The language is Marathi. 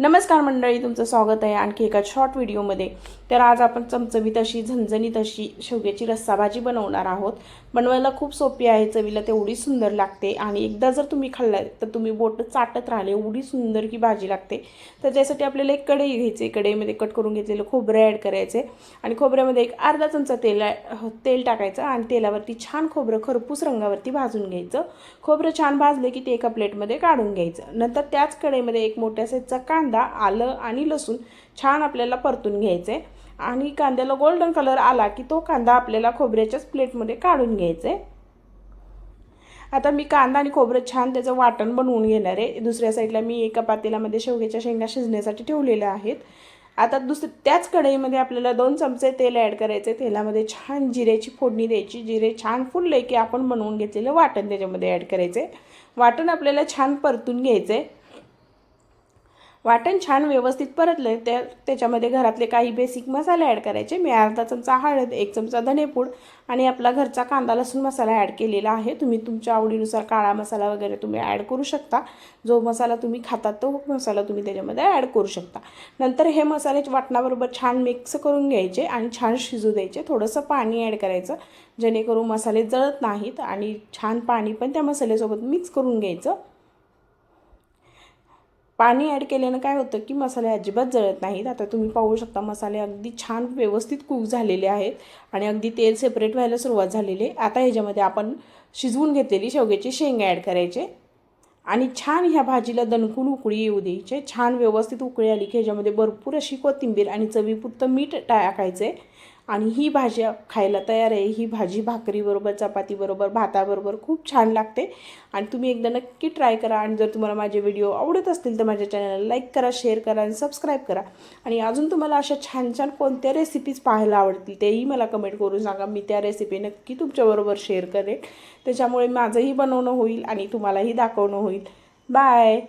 नमस्कार मंडळी, तुमचं स्वागत आहे आणखी एका शॉर्ट व्हिडिओमध्ये। तर आज आपण चमचमीत अशी झणझणीत अशी शेवग्याची रस्सा भाजी बनवणार आहोत। बनवायला खूप सोपी आहे, चवीला तेवढी सुंदर लागते आणि एकदा जर तुम्ही खाल्लात तर तुम्ही बोट चाटत राहिले, एवढी सुंदर की भाजी लागते। तर त्यासाठी आपल्याला एक कढई घ्यायची, कढईमध्ये कट करून घेतलेलं खोबरं ॲड करायचे आणि खोबऱ्यामध्ये एक अर्धा चमचा तेल टाकायचं आणि तेलावरती छान खोबरं खरपूस रंगावरती भाजून घ्यायचं। खोबरं छान भाजले की ते एका प्लेटमध्ये काढून घ्यायचं। नंतर त्याच कढईमध्ये एक मोठ्या साईजचा कांदा, आलं आणि लसूण छान आपल्याला परतून घ्यायचे आणि कांद्याला गोल्डन कलर आला की तो कांदा आपल्याला खोबऱ्याच्याच प्लेटमध्ये काढून घ्यायचे। आता मी कांदा आणि खोबरं छान त्याचं वाटण बनवून घेणार आहे। दुसऱ्या साईडला मी एका पातेल्यामध्ये शेवग्याच्या शेंगा शिजण्यासाठी ठेवलेल्या आहेत। आता त्याच कढईमध्ये आपल्याला 2 चमचे तेल ॲड करायचे। तेलामध्ये छान जिऱ्याची फोडणी द्यायची। जिरे छान फुलले की आपण बनवून घेतलेलं वाटण त्याच्यामध्ये ॲड करायचे। वाटण आपल्याला छान परतून घ्यायचे। वाटण छान व्यवस्थित परतले त्याच्यामध्ये घरातले काही बेसिक मसाले ॲड करायचे। मी अर्धा चमचा हळद, 1 चमचा धनेपूड आणि आपला घरचा कांदा लसूण मसाला ॲड केलेला आहे। तुम्ही तुमच्या आवडीनुसार काळा मसाला वगैरे तुम्ही ॲड करू शकता। जो मसाला तुम्ही खाता तो मसाला तुम्ही त्याच्यामध्ये ॲड करू शकता। नंतर हे मसाले वाटणाबरोबर छान मिक्स करून घ्यायचे आणि छान शिजू द्यायचे। थोडंसं पाणी ॲड करायचं जेणेकरून मसाले जळत नाहीत आणि छान पाणी पण त्या मसाल्यासोबत मिक्स करून घ्यायचं। पाणी ॲड केल्यानं काय होतं की मसाले अजिबात जळत नाहीत। आता तुम्ही पाहू शकता मसाले अगदी छान व्यवस्थित कुक झालेले आहेत आणि अगदी तेल सेपरेट व्हायला सुरुवात झालेली आहे। आता ह्याच्यामध्ये आपण शिजवून घेतलेली शेवग्याची शेंग ॲड करायचे आणि छान ह्या भाजीला दणकून उकळी येऊ द्यायचे। छान व्यवस्थित उकळी आली की ह्याच्यामध्ये भरपूर अशी कोथिंबीर आणि चवीपुरतं मीठ टाकायचे आणि ही भाजी खायला तयार आहे। ही भाजी भाकरीबरोबर, चपातीबरोबर, भाताबरोबर खूप छान लागते आणि तुम्ही एकदा नक्की ट्राय करा। आणि जर तुम्हाला माझे व्हिडिओ आवडत असतील तर माझ्या चॅनलला लाईक करा, शेअर करा आणि सबस्क्राईब करा। आणि अजून तुम्हाला अशा छान छान कोणत्या रेसिपीज पाहायला आवडतील तेही मला कमेंट करून सांगा। मी त्या रेसिपी नक्की तुमच्याबरोबर शेअर करेन, त्याच्यामुळे माझंही बनवणं होईल आणि तुम्हालाही दाखवणं होईल। बाय।